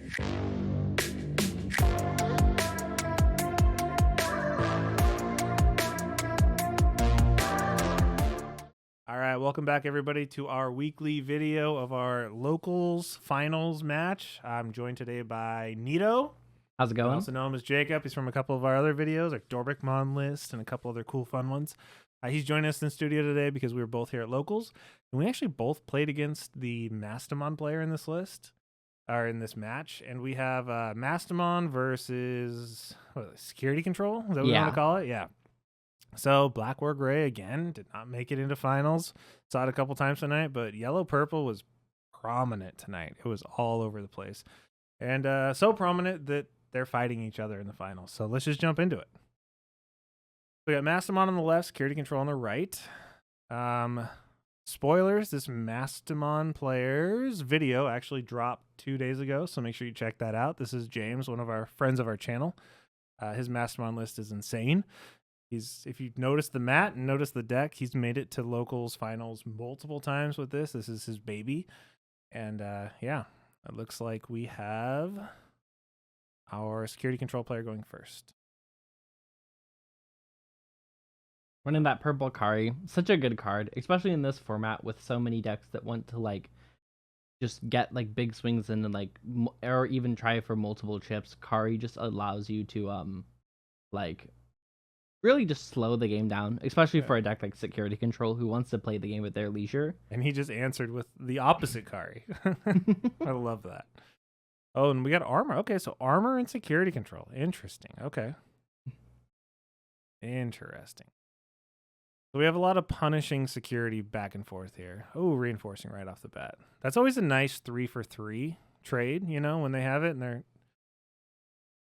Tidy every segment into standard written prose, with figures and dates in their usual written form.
All right, welcome back everybody to our weekly video of our locals finals match. I'm joined today by Nito. How's it going? I also know him as Jacob. He's from a couple of our other videos, like Dorbickmon List and a couple other cool fun ones. He's joining us in studio today because we were both here at locals, and we actually both played against the Mastemon player in this list, or in this match. And we have Mastemon versus Security Control. Is that what we want to call it? Yeah. So Black War Gray again did not make it into finals. Saw it a couple times tonight, but Yellow Purple was prominent tonight. It was all over the place, and so prominent that they're fighting each other in the finals. So let's just jump into it. We got Mastemon on the left, Security Control on the right. Spoilers, this Mastemon player's video actually dropped 2 days ago, so make sure you check that out. This is James, one of our friends of our channel. His Mastemon list is insane. If you notice the mat and notice the deck, he's made it to locals finals multiple times with this. This is his baby. And yeah, it looks like we have our Security Control player going first. Running that purple Kari, such a good card, especially in this format with so many decks that want to like just get like big swings in and like or even try for multiple chips. Kari just allows you to like really just slow the game down, especially for a deck like Security Control who wants to play the game at their leisure. And he just answered with the opposite Kari. I love that. Oh, and we got armor. Okay, so armor and Security Control. Interesting. Okay. Interesting. So we have a lot of punishing security back and forth here. Oh, reinforcing right off the bat. That's always a nice 3-for-3 trade, you know, when they have it and they're...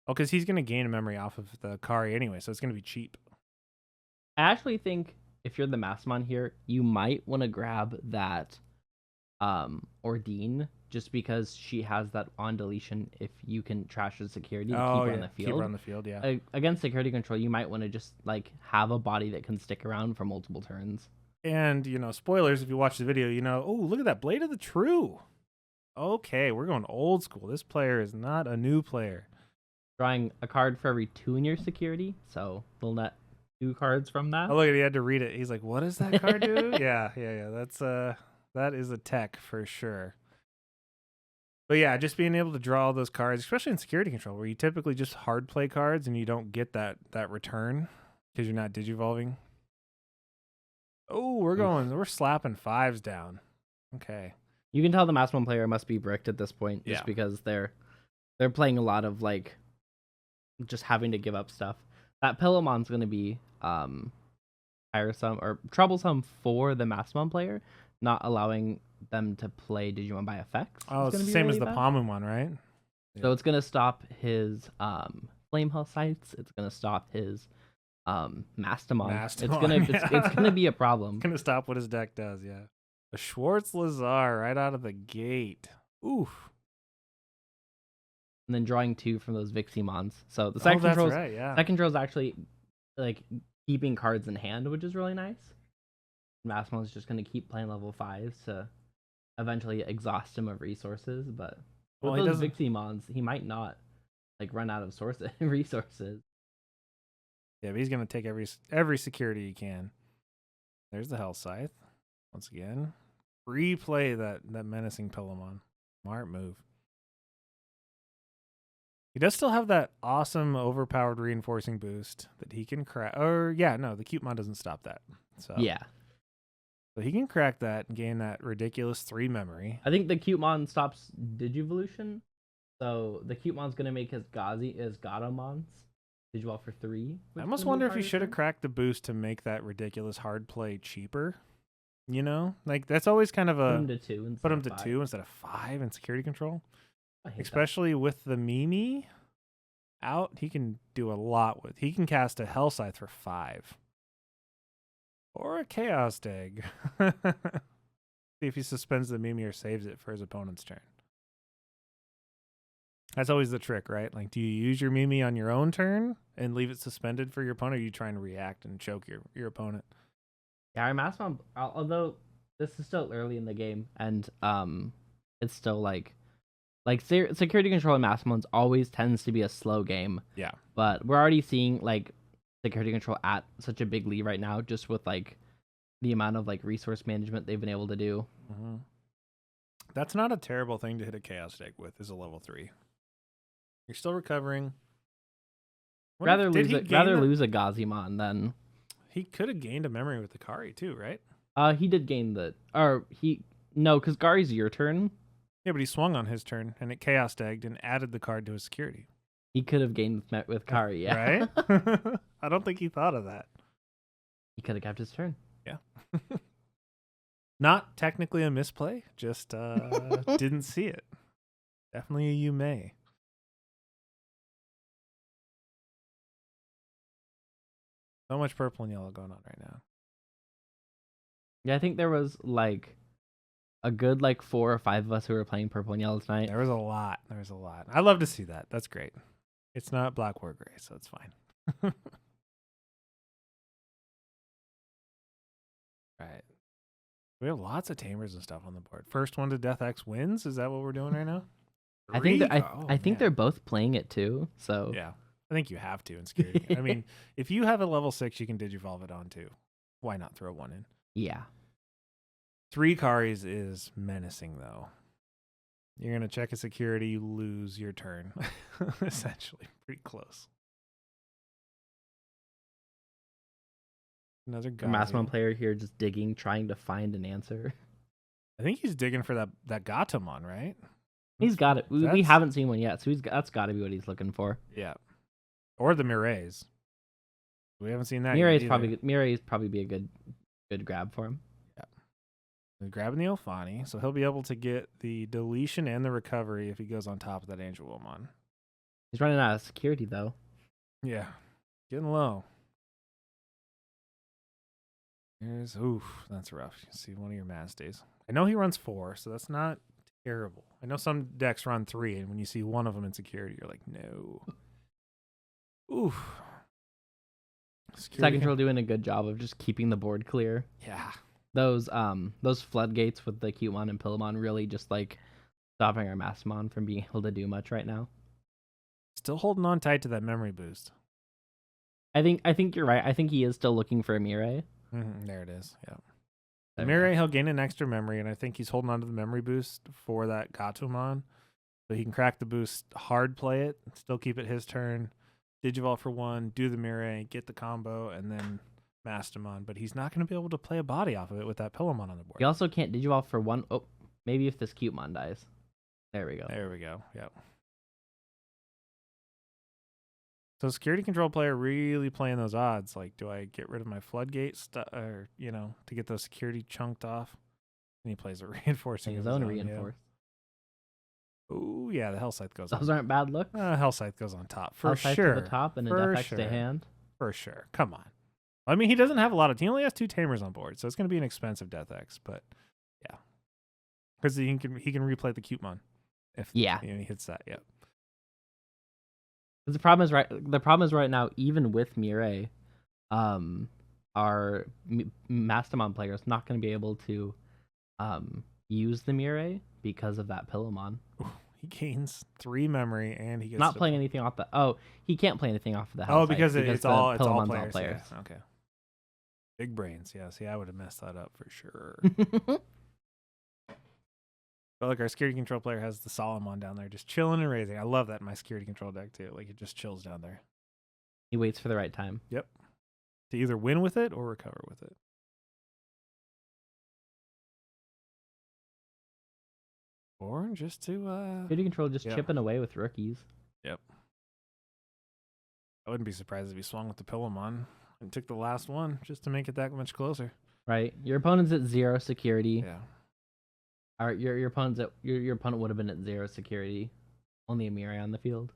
Oh, because he's going to gain a memory off of the Kari anyway, so it's going to be cheap. I actually think if you're the Mastemon here, you might want to grab that Ordine just because she has that on deletion if you can trash the security to keep her on the field. Keep her on the field, yeah. Against Security Control, you might want to just like have a body that can stick around for multiple turns. And, you know, spoilers, if you watch the video, you know, oh, look at that Blade of the True. Okay, we're going old school. This player is not a new player. Drawing a card for every 2 in your security, so we'll net 2 cards from that. Oh, look, he had to read it. He's like, what does that card do? Yeah. That is a tech for sure. But yeah, just being able to draw all those cards, especially in Security Control, where you typically just hard play cards and you don't get that return because you're not digivolving. Oh, we're slapping 5s down. Okay. You can tell the Mastemon player must be bricked at this point just because they're playing a lot of like just having to give up stuff. That Pillamon's going to be tiresome or troublesome for the Mastemon player, not allowing them to play Digimon by effects. Oh, it's the same as the Palmu one, right? So it's going to stop his Flame Hell Sights. It's going to stop his Mastemon. It's going to be a problem. It's going to stop what his deck does, yeah. A Schwartz Lazar right out of the gate. Oof. And then drawing 2 from those Viximons. So the second control is actually like keeping cards in hand, which is really nice. Mastemon is just going to keep playing level 5s to eventually exhaust him of resources, but with those Viximons, he might not like run out of resources. Yeah, but he's going to take every security he can. There's the Hell Scythe. Once again, replay that menacing Pillamon. Smart move. He does still have that awesome overpowered reinforcing boost that he can crack. Or yeah, no, the Cutemon doesn't stop that. So yeah. So he can crack that and gain that ridiculous 3 memory. I think the Cutemon stops Digivolution. So the Cutemon's gonna make his Gatomons Digivolve for 3. I almost wonder if he should have cracked the boost to make that ridiculous hard play cheaper. You know? Like that's always kind of a put him to 2 instead of 5 in Security Control. Especially with the Mimi out, he can do a lot with. He can cast a Hell Scythe for 5. Or a Chaos Egg. See if he suspends the Mimi or saves it for his opponent's turn. That's always the trick, right? Like, do you use your Mimi on your own turn and leave it suspended for your opponent, or are you trying to react and choke your opponent? Yeah, our Mastemon, although this is still early in the game, and it's still like Like security control in Mastemon's always tends to be a slow game, Yeah. but we're already seeing like security control at such a big lead right now, just with like the amount of like resource management they've been able to do. Mm-hmm. That's not a terrible thing to hit a chaos deck with. Is a level 3. You're still recovering. Rather lose a Gazimon than he could have gained a memory with the Kari too, right? He did gain no, because Gari's your turn. Yeah, but he swung on his turn and it chaos degged and added the card to his security. He could have gained with Kari, yeah. Right? I don't think he thought of that. He could have kept his turn. Yeah. Not technically a misplay, just didn't see it. Definitely a you may. So much purple and yellow going on right now. Yeah, I think there was like a good like 4 or 5 of us who were playing purple and yellow tonight. There was a lot. I love to see that. That's great. It's not black or gray, so it's fine. Right. We have lots of tamers and stuff on the board. First one to Death X wins. Is that what we're doing right now? I think they're both playing it too. So yeah, I think you have to in security. I mean, if you have a level 6, you can digivolve it on too. Why not throw one in? Yeah. 3 Karis is menacing though. You're gonna check a security, you lose your turn. Essentially, pretty close. Another guy. Mastemon player here just digging, trying to find an answer. I think he's digging for that Gatomon, right? He's got it. We haven't seen one yet, so that's got to be what he's looking for. Yeah, or the Mirays. We haven't seen that. Mirai's probably be a good grab for him. Yeah, he's grabbing the Alfani, so he'll be able to get the deletion and the recovery if he goes on top of that Angelomon. He's running out of security though. Yeah, getting low. That's rough. You see one of your Mastes. I know he runs 4, so that's not terrible. I know some decks run 3, and when you see one of them in security, you're like, no. Oof. Side Control doing a good job of just keeping the board clear. Yeah. Those floodgates with the Cutemon and Pillamon really just like stopping our Mastemon from being able to do much right now. Still holding on tight to that memory boost. I think you're right. I think he is still looking for a Mirai. There it is. Yeah. Mirai, he'll gain an extra memory, and I think he's holding on to the memory boost for that Gatomon. So he can crack the boost, hard play it, still keep it his turn, Digivolve for 1, do the Mirai, get the combo, and then Mastemon. But he's not going to be able to play a body off of it with that Pillamon on the board. He also can't Digivolve for 1. Oh, maybe if this Cutemon dies. There we go. Yep. So security control player really playing those odds. Like, do I get rid of my floodgate or to get those security chunked off? And he plays a reinforcing his own reinforce. Yeah. Oh yeah, the Hell Scythe goes. Those aren't bad looks. Hell Scythe goes on top for Hell sure. To the top and a Death X to hand. For sure. Come on. I mean, he doesn't have a lot of. He only has 2 tamers on board, so it's going to be an expensive Death X. But yeah, because he can replay the Cutemon if he hits that. Yeah. The problem is right now, even with Mirai, our Mastemon player is not going to be able to use the Mirai because of that Pillamon. He gains 3 memory and he gets not playing anything off the. Oh, he can't play anything off of the. Hell because it's all Pillamon's players. All players. Yeah, okay. Big brains. Yeah. See, I would have messed that up for sure. But like our security control player has the Solomon down there just chilling and raising. I love that in my security control deck too. Like it just chills down there. He waits for the right time. Yep. To either win with it or recover with it. Or just to security control just chipping away with rookies. Yep. I wouldn't be surprised if he swung with the Pillamon and took the last one just to make it that much closer. Right. Your opponent's at 0 security. Yeah. All right, your opponent would have been at 0 security, only a Mirai on the field.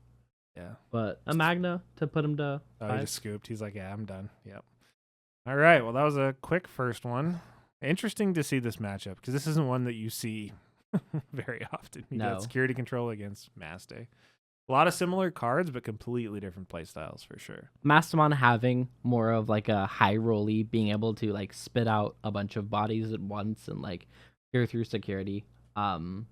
Yeah, but a Magna to put him to. Oh, he just scooped. He's like, yeah, I'm done. Yep. All right. Well, that was a quick first one. Interesting to see this matchup because this isn't one that you see very often. You got security control against Maste. A lot of similar cards, but completely different play styles for sure. Mastemon having more of like a high rolly, being able to like spit out a bunch of bodies at once and like clear through security. But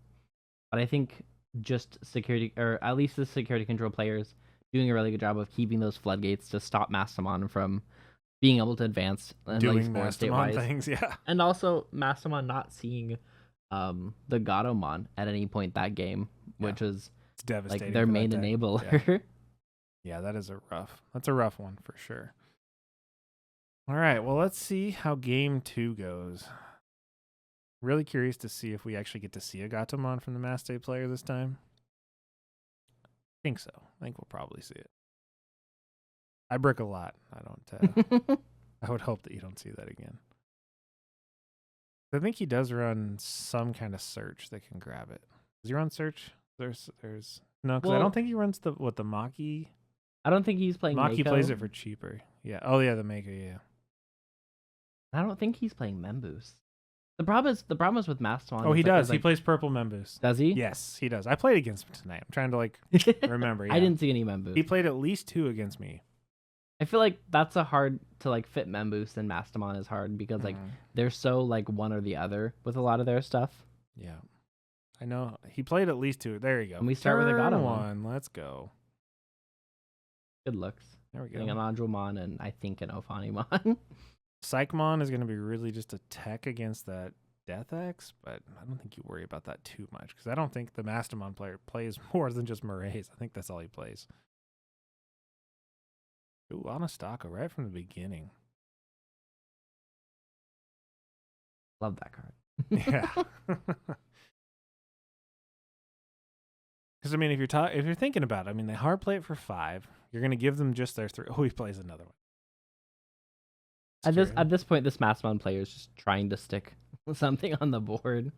I think just security, or at least the security control players doing a really good job of keeping those floodgates to stop Mastemon from being able to advance and like Doing explore Mastemon state-wise. things, yeah. And also Mastemon not seeing the Gatomon at any point that game, which is It's devastating. like their for main that deck. enabler. Yeah, that's a rough one for sure. All right, well, let's see how game 2 goes. Really curious to see if we actually get to see a Gatomon from the Maste player this time. I think so. I think we'll probably see it. I brick a lot. I would hope that you don't see that again. I think he does run some kind of search that can grab it. Does he run search? There's no, because I don't think he runs the Maki. I don't think he's playing Maki Mako. plays it for cheaper. Yeah. Oh yeah, the Mako. Yeah. I don't think he's playing Memboost. The problem is with Mastemon. Oh, he does. Like, he plays purple Memboost. Does he? Yes, he does. I played against him tonight. I'm trying to like remember. Yeah. I didn't see any Memboost. He played at least 2 against me. I feel like that's a hard to like fit Memboost, and Mastemon is hard because like they're so like one or the other with a lot of their stuff. Yeah, I know he played at least 2. There you go. And we start with a Gatomon. One. Let's go. Good looks. There we go. Getting an Andromon and I think an Ophanimon. Psychmon is going to be really just a tech against that Death X, but I don't think you worry about that too much because I don't think the Mastemon player plays more than just Murray's. I think that's all he plays. Ooh, Anastaka right from the beginning. Love that card. Yeah. Because I mean, if you're thinking about it, I mean, they hard play it for 5. You're going to give them just their 3. Oh, he plays another one. At this point, this Mastemon player is just trying to stick something on the board.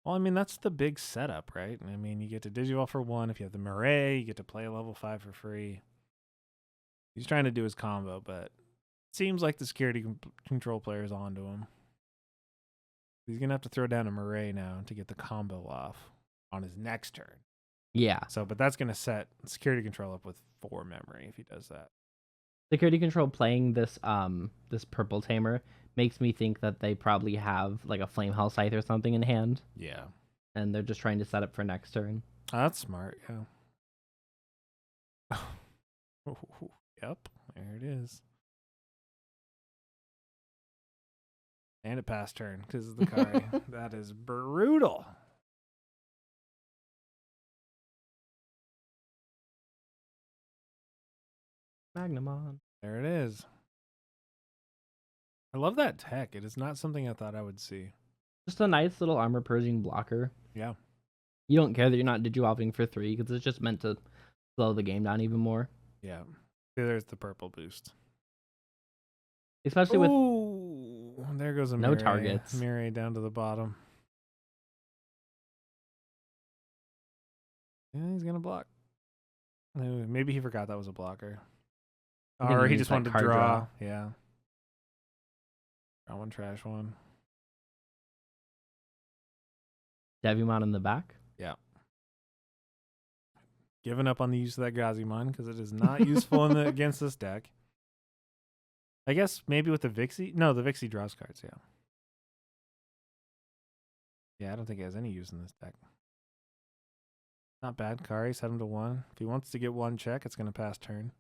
Well, I mean, that's the big setup, right? I mean, you get to Digivolve for 1. If you have the Murray, you get to play a level 5 for free. He's trying to do his combo, but it seems like the security control player is onto him. He's going to have to throw down a Murray now to get the combo off on his next turn. Yeah. So, but that's going to set security control up with 4 memory if he does that. Security control playing this this purple tamer makes me think that they probably have like a flame hell scythe or something in hand. Yeah. And they're just trying to set up for next turn. Oh, that's smart, yeah. Yep, there it is. And it passed turn because of the Kari. That is brutal. Magnamon. There it is. I love that tech. It is not something I thought I would see. Just a nice little armor purging blocker. Yeah. You don't care that you're not digivolving for 3 because it's just meant to slow the game down even more. Yeah. See, there's the purple boost. Especially with there goes a no Mireille. targets. Mireille down to the bottom. Yeah, he's gonna block. Maybe he forgot that was a blocker. Or he just wanted to draw. Yeah. Draw one, trash one. Devimon in the back. Yeah. Giving up on the use of that Gazimon because it is not useful against this deck. I guess maybe with the Vixie. No, the Vixie draws cards, yeah. Yeah, I don't think it has any use in this deck. Not bad. Kari set him to 1. If he wants to get 1 check, it's going to pass turn.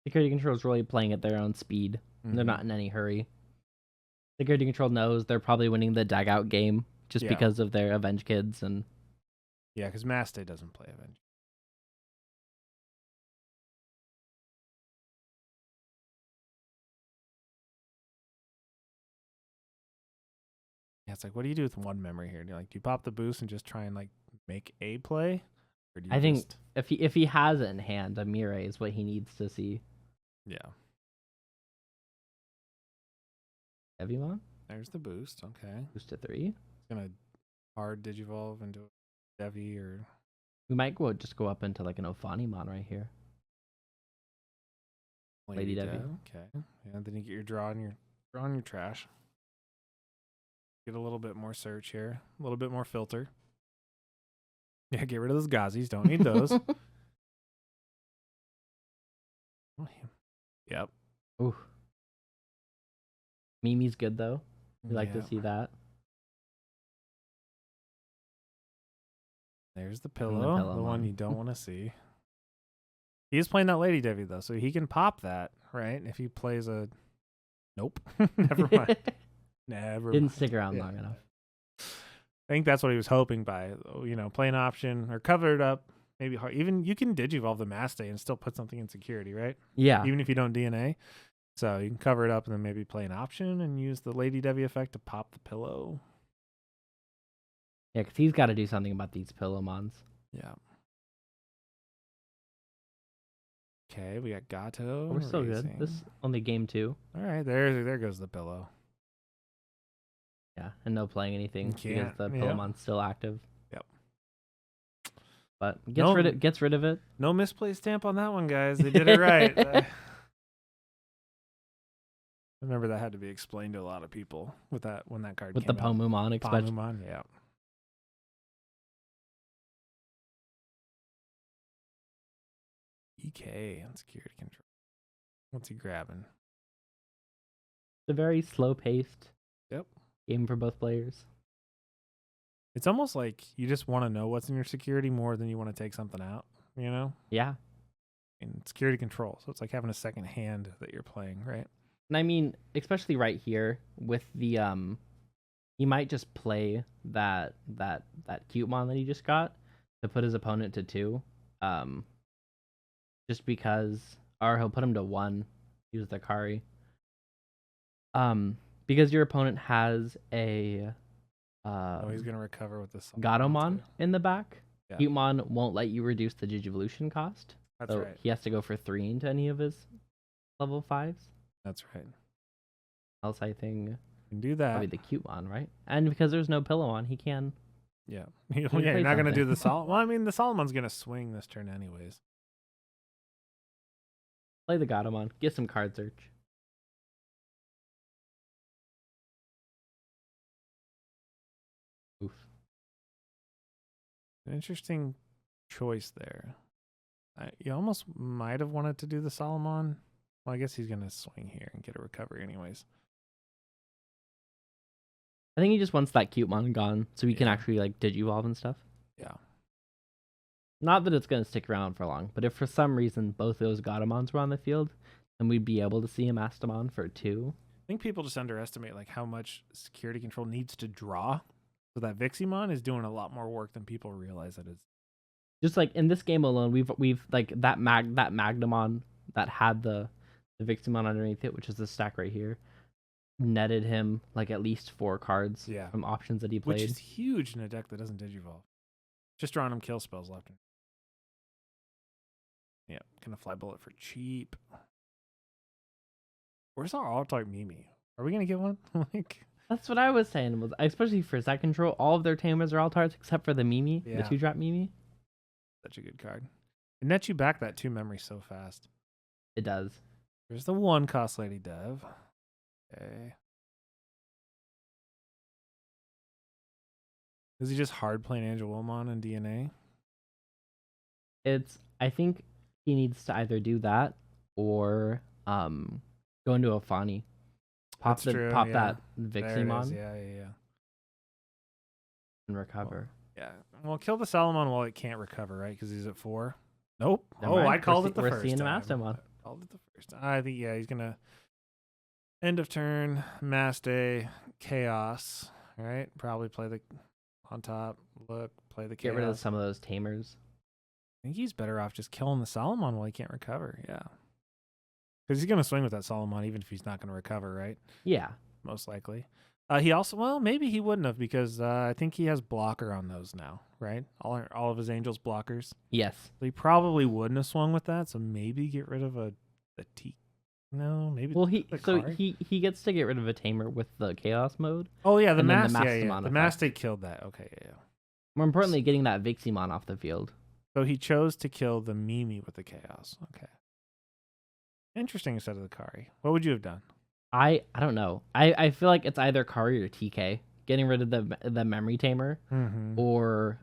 Security control is really playing at their own speed. Mm-hmm. They're not in any hurry. Security control knows they're probably winning the Dagout game just because of their Avenge Kids and. Yeah, because Maste doesn't play Avenge. Yeah, it's like, what do you do with 1 memory here? Do you pop the boost and just try and like make a play? Or do you I think if he has it in hand, a Mireille is what he needs to see. Yeah. Devimon? There's the boost. Okay. Boost to 3. It's gonna hard digivolve into a Devi or. We might just go up into like an Ophanimon right here. Lady Devi. Okay. Yeah, then you get your draw on your trash. Get a little bit more search here. A little bit more filter. Yeah, get rid of those Gazis. Don't need those. Yep. Ooh. Mimi's good though. We like to see that. There's the pillow, the one you don't want to see. He is playing that Lady Devi, though, so he can pop that, right? If he plays a... Nope. Never mind. Didn't stick around long enough. I think that's what he was hoping by, play an option or cover it up. Maybe hard. Even you can digivolve the Mastay and still put something in security, right? Yeah. Even if you don't DNA. So you can cover it up and then maybe play an option and use the Lady Devi effect to pop the pillow. Yeah, because he's got to do something about these Pillowmons. Yeah. Okay, we got Gato. We're still good. This is only game 2. All right, there goes the pillow. Yeah, and no playing anything because the yeah. Pillomon's still active. Yep. But gets rid of it. No misplaced stamp on that one, guys. They did it right. Remember that had to be explained to a lot of people when that card with came the out. Pomumon, especially. Pomumon, yeah. EK on security control. What's he grabbing? It's a very slow-paced Yep. game for both players. It's almost like you just want to know what's in your security more than you want to take something out, you know? Yeah. In security control. So it's like having a second hand that you're playing, right? And I mean, especially right here with the he might just play that Cutemon that he just got to put his opponent to 2. Just because, or he'll put him to 1, use the Kari. Because your opponent has a he's gonna recover with this Gatomon in the back. Yeah. Cutemon won't let you reduce the Digivolution cost. That's right. He has to go for 3 into any of his level 5s. That's right. Else I think you can do that. Probably the Cutemon, right? And because there's no Pillowon, he can. Yeah. You're not gonna do the Sol. Well, I mean, the Solomon's gonna swing this turn anyways. Play the Gatomon. Get some card search. Oof. An interesting choice there. You almost might have wanted to do the Solomon. Well, I guess he's going to swing here and get a recovery anyways. I think he just wants that Cutemon gone so he can actually like Digivolve and stuff. Yeah. Not that it's going to stick around for long, but if for some reason both those Gatomons were on the field, then we'd be able to see a Mastemon for 2. I think people just underestimate like how much security control needs to draw. So that Viximon is doing a lot more work than people realize it is. Just like in this game alone, we've like that Magnamon that had the Viximon underneath it, which is the stack right here, netted him like at least 4 cards from options that he played. Which is huge in a deck that doesn't Digivolve. Just drawing him kill spells left. Yeah, gonna fly bullet for cheap. Where's our all-type Mimi? Are we gonna get one? Like that's what I was saying. Was especially for Zach Control, all of their tamers are all tarts except for the Mimi, the 2-drop Mimi. Such a good card. It nets you back that 2 memory so fast. It does. There's the 1 cost Lady Dev. Okay. Is he just hard playing Angelomon and DNA? I think he needs to either do that or go into a Fani. Pop that Viximon. Yeah. And recover. Well, kill the Salomon while it can't recover, right? Because he's at 4. Nope. Never mind. I called it the We're first seeing time. a Mastemon. I called it the first time. I think, he's going to end of turn, Mastay, Chaos, right? Probably play the on top, play the Chaos. Get rid of some of those tamers. I think he's better off just killing the Solomon while he can't recover. Yeah. Because he's going to swing with that Solomon even if he's not going to recover, right? Yeah. Most likely. He also, well, maybe he wouldn't have because I think he has blocker on those now, right? All of his Angels blockers. Yes. So he probably wouldn't have swung with that. So maybe get rid of a T. No, maybe. Well, he gets to get rid of a tamer with the Chaos mode. Oh yeah, the Mastemon. The Mastay killed that. Okay, yeah. More importantly, getting that Viximon off the field. So he chose to kill the Mimi with the Chaos. Okay. Interesting instead of the Kari. What would you have done? I don't know. I feel like it's either Kari or TK. Getting rid of the memory tamer, or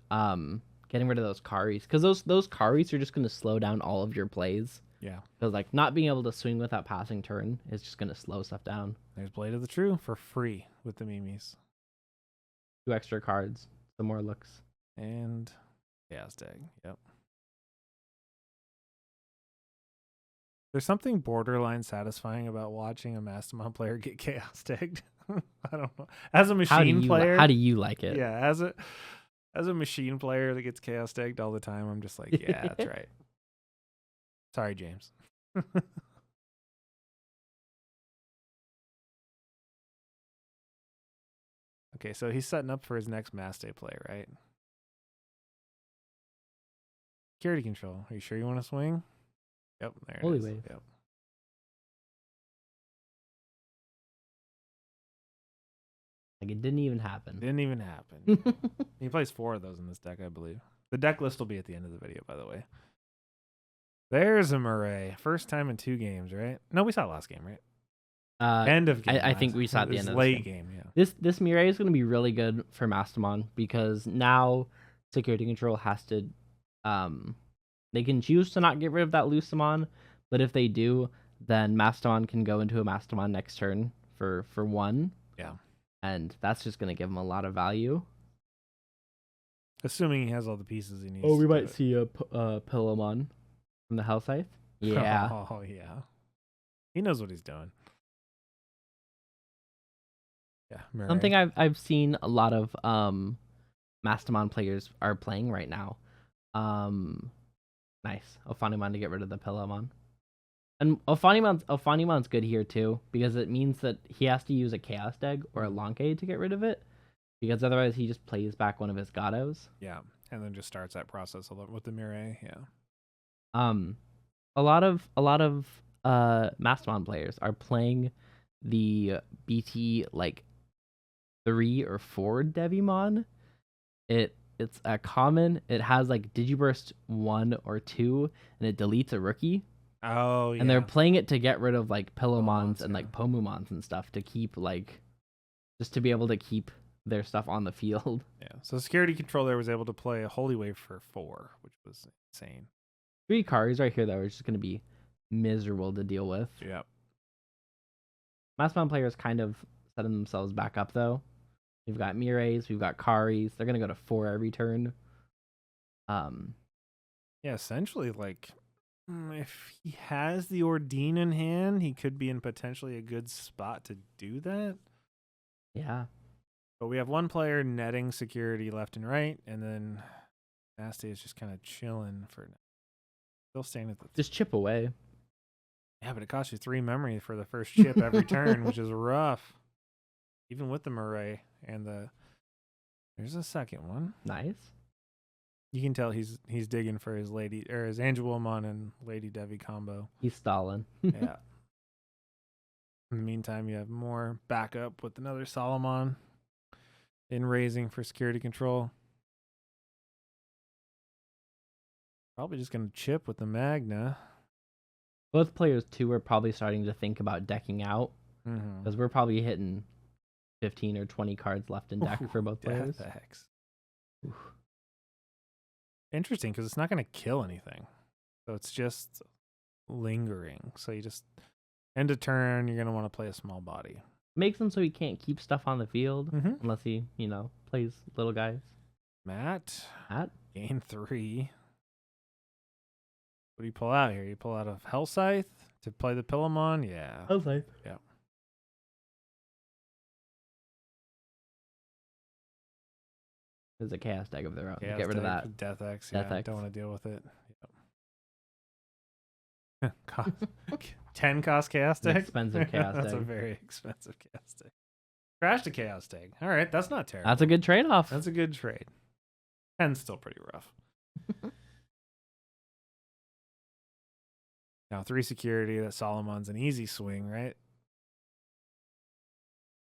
getting rid of those Karis, because those Karis are just going to slow down all of your plays. Yeah. Because like not being able to swing without passing turn is just going to slow stuff down. There's Blade of the True for free with the Mimis. 2 extra cards, some more looks, and Chaos Tag. Yep. There's something borderline satisfying about watching a Mastemon player get Chaos Tagged. I don't know. As a machine player, how do you like it? yeah, as a machine player that gets Chaos Tagged all the time, I'm just like, yeah, that's right. Sorry, James. Okay, so he's setting up for his next Maste play, right? Security control. Are you sure you want to swing? Yep, there Holy it is. wave. Yep. Like it didn't even happen. Didn't even happen. He plays 4 of those in this deck, I believe. The deck list will be at the end of the video, by the way. There's a Murray. First time in 2 games, right? No, we saw it last game, right? End of game. I think we saw at the end of the late game. Yeah. This Mirai is going to be really good for Mastemon because now security control has to, they can choose to not get rid of that Lucemon, but if they do, then Mastemon can go into a Mastemon next turn for 1. Yeah. And that's just going to give him a lot of value. Assuming he has all the pieces he needs. Oh, we to might do it. see a Pillowmon from the Hell Scythe. Yeah. Oh, yeah. He knows what he's doing. Yeah. Murray. Something I've seen a lot of Mastemon players are playing right now. Nice. Ophanimon to get rid of the Pillowmon. And Ophanimon's good here too, because it means that he has to use a Chaos Egg or a Lonkade to get rid of it. Because otherwise he just plays back one of his Gatos. Yeah. And then just starts that process with the Murray. Yeah. A lot of Mastemon players are playing the BT like 3 or 4 Devimon. It's a common. It has like Digiburst 1 or 2, and it deletes a rookie. Oh, yeah. And they're playing it to get rid of like Pillowmons and yeah. like Pomumons and stuff to keep like, just to be able to keep their stuff on the field. Yeah. So security controller was able to play a Holy Wave for 4, which was insane. 3 cards right here that are just going to be miserable to deal with. Yeah. Mastemon players kind of setting themselves back up though. We've got Mirays, we've got Karis. They're gonna go to 4 every turn. Yeah, essentially, like, if he has the Ordean in hand, he could be in potentially a good spot to do that. Yeah. But we have one player netting security left and right, and then Nasty is just kind of chilling for now. Still staying at the... Just chip away. Yeah, but it costs you 3 memory for the first chip every turn, which is rough. Even with the Murray and the... There's a second one. Nice. You can tell he's digging for his lady or his Angelomon and Lady Devi combo. He's stalling. Yeah. In the meantime, you have more backup with another Solomon in raising for security control. Probably just going to chip with the Magna. Both players too are probably starting to think about decking out Mm-hmm. because we're probably hitting 15 or 20 cards left in deck for both players. Death X. Interesting, because it's not going to kill anything. So it's just lingering. So you just end a turn, you're going to want to play a small body. Makes him so he can't keep stuff on the field Mm-hmm. unless he, plays little guys. Matt, Matt? gain 3. What do you pull out here? You pull out of Hell Scythe to play the Pillowmon? Yeah. Okay. Yeah. There's a Chaos Egg of their own. Chaos Get rid of Deck, that. Death X. Death Yeah, X. don't want to deal with it. Yep. 10 cost Chaos An Deck? expensive Chaos That's a Egg. very expensive Chaos Deck. Crashed a Chaos Deck. All right, that's not terrible. That's a good trade-off. That's a good trade. 10's still pretty rough. Now 3 security. That Solomon's an easy swing, right?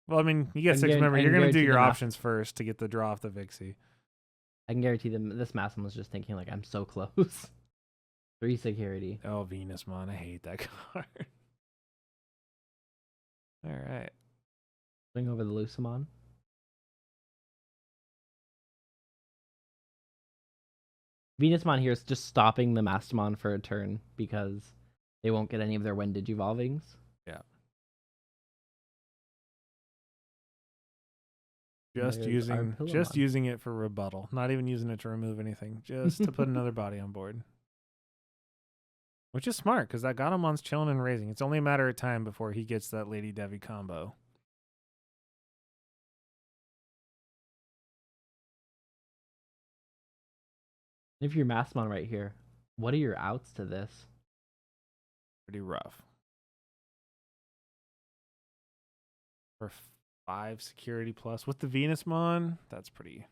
Well, I mean, you get 6 memory. You're going to do your options first to get the draw off the Vixie. I can guarantee them this Mastemon was just thinking like, I'm so close. 3 security. Oh, Venusmon. I hate that card. All right. Swing over the Lucemon. Venusmon here is just stopping the Mastemon for a turn because they won't get any of their Wind Digivolvings. Yeah. Just There's our using it for rebuttal. Not even using it to remove anything. Just to put another body on board. Which is smart, because that Gatomon's chilling and raising. It's only a matter of time before he gets that Lady Devi combo. If you're Mastemon right here, what are your outs to this? Pretty rough. For 5 security plus with the Venusmon, that's pretty.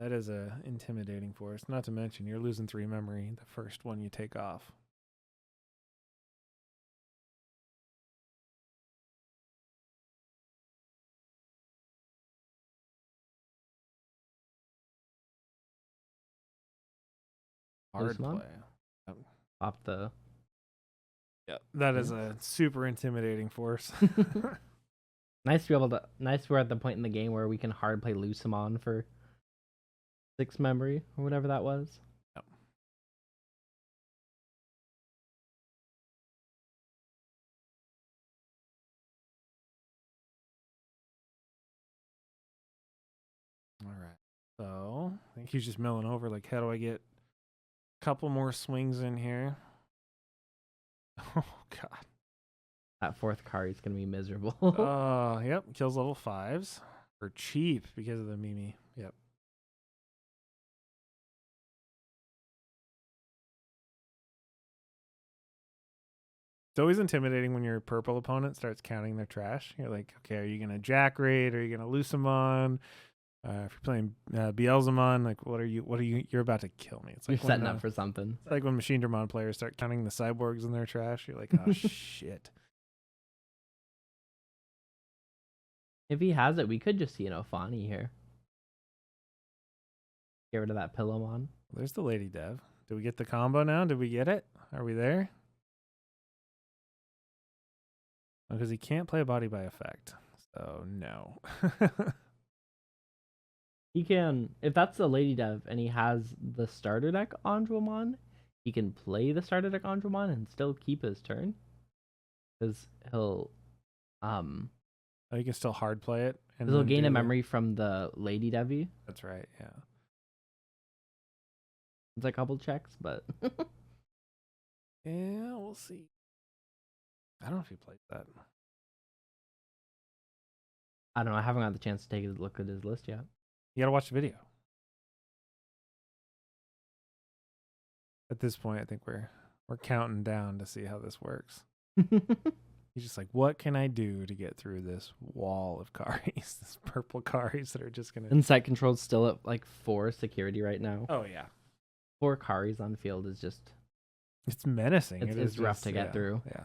That is a intimidating force. Not to mention, you're losing 3 memory the first one you take off. Hard Lucemon? play. Yep. Pop the. Yep. That is a super intimidating force. Nice we're at the point in the game where we can hard play Lucemon for 6 memory or whatever that was. Yep. All right. So I think he's just milling over. Like, how do I get a couple more swings in here? Oh God. That 4th card is gonna be miserable. Yep. Kills level 5s for cheap because of the Mimi. Yep. It's always intimidating when your purple opponent starts counting their trash. You're like, okay, are you gonna Jack Raid? Are you gonna Lucemon? If you're playing Beelzemon, like, what are you? You're about to kill me. It's like You're setting up for something. It's like when Machine Dramon players start counting the cyborgs in their trash. You're like, oh shit. If he has it, we could just see an Ophani here. Get rid of that Pillowmon. There's the Lady Dev. Did we get the combo now? Did we get it? Are we there? Because he can't play a body by effect. So, no. He can, if that's the Lady Dev and he has the starter deck Andromon, he can play the starter deck Andromon and still keep his turn. Because he'll you can still hard play it. And he'll gain a memory from the Lady Devi. That's right, yeah. It's a couple checks, but yeah, we'll see. I don't know if he played that. I don't know. I haven't got the chance to take a look at his list yet. You gotta watch the video. At this point, I think we're counting down to see how this works. He's just like, what can I do to get through this wall of Karis, this purple Karis that are just gonna. Insight control's still at like 4 security right now. Oh yeah, 4 Karis on field is just. It's menacing. It's rough to get through. Yeah.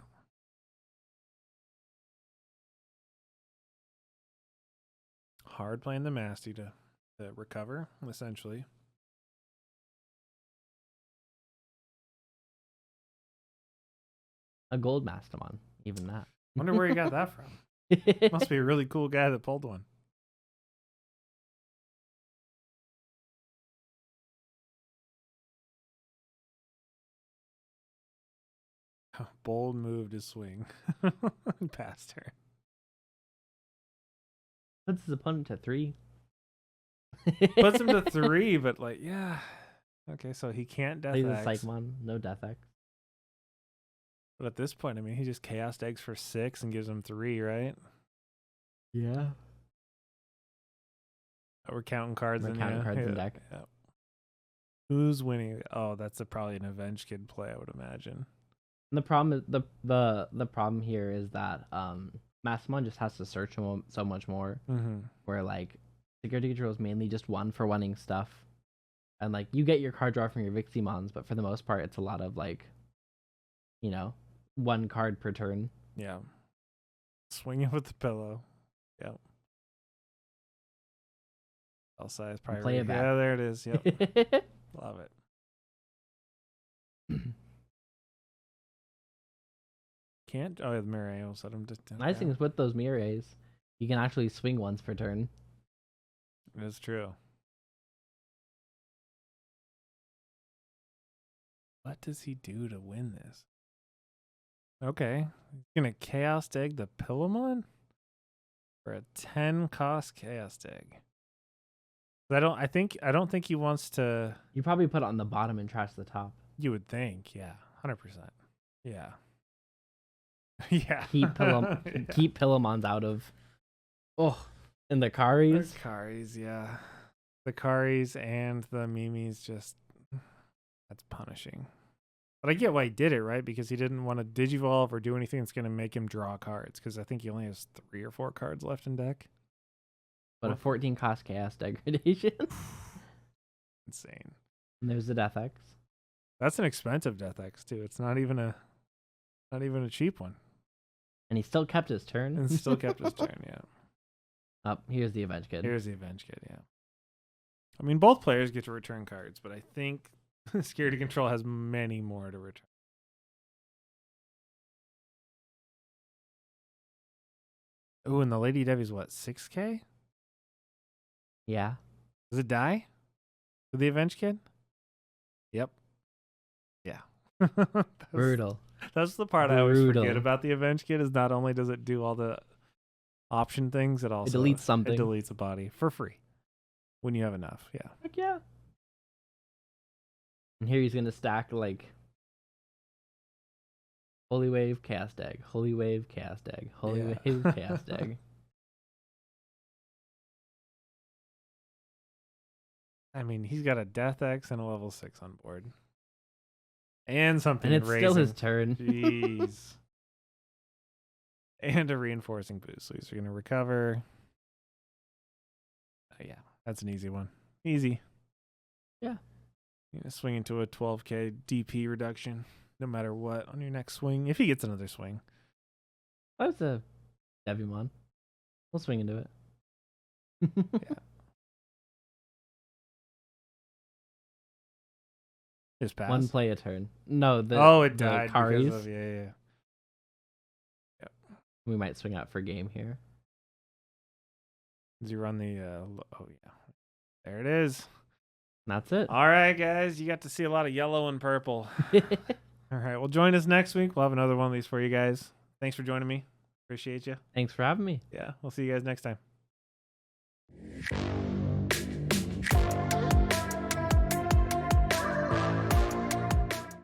Hard playing the Masty to recover, essentially. A gold Mastemon, even that. Wonder where he got that from. Must be a really cool guy that pulled one. Bold move to swing past her. Puts his opponent to 3. Puts him to 3, but like, yeah. Okay, so he can't Death He's X. a Psychmon, no Death X. But at this point, I mean, he just Chaos Eggs for 6 and gives him 3, right? Yeah. We're counting cards in counting cards in deck. Yeah. Who's winning? Oh, that's probably an Avenge Kid play, I would imagine. And the problem is the problem here is that Mastemon just has to search so much more. Mm-hmm. Where like security control is mainly just 1 for 1ing stuff, and like you get your card draw from your Viximons, but for the most part, it's a lot of like, 1 card per turn. Yeah. Swinging with the pillow. Yep. L size probably. Play it back. Yeah, there it is. Yep. Love it. Can't. Oh, the Mirai will set him to. Nice thing is with those Mirais, you can actually swing once per turn. It's true. What does he do to win this? Okay. He's going to Chaos Egg the Pillowmon? for a 10 cost chaos egg. I don't think he wants to. You probably put it on the bottom and trash the top. You would think, yeah, 100%. Yeah. Yeah. Keep Pillamons out of. Oh, and the Karis. The Karis, yeah. The Karis and the Mimis, just that's punishing. But I get why he did it, right? Because he didn't want to digivolve or do anything that's going to make him draw cards. Because I think he only has 3 or 4 cards left in deck. But a 14 cost chaos degradation. Insane. And there's the Death X. That's an expensive Death X too. It's not even a cheap one. And he still kept his turn. And still kept his turn, yeah. Here's the Avenge Kid. Here's the Avenge Kid, yeah. I mean, both players get to return cards, but I think Security Control has many more to return. Ooh, and the Lady Devi's what, 6K? Yeah. Does it die? With the Avenge Kid? Yep. Yeah. Brutal. That's the part I always forget about the Avenge Kit is not only does it do all the option things, it also deletes something. It deletes a body for free when you have enough. Yeah. Heck yeah. And here he's gonna stack like Holy Wave, Cast Egg, Holy Wave, Cast Egg, Holy Wave, Cast Egg. I mean, he's got a Death X and a level 6 on board. And something and it's still his turn. Jeez. And a reinforcing boost. So he's going to recover. Yeah, that's an easy one. Easy. Yeah. You're going to swing into a 12k DP reduction no matter what on your next swing. If he gets another swing. That's a Devimon. We'll swing into it. Yeah. Just pass. One play a turn. No, it died. Karis. Because of, yeah. Yep. We might swing out for game here. Does he run the? Oh yeah, there it is. That's it. All right, guys, you got to see a lot of yellow and purple. All right, well, join us next week. We'll have another one of these for you guys. Thanks for joining me. Appreciate you. Thanks for having me. Yeah, we'll see you guys next time.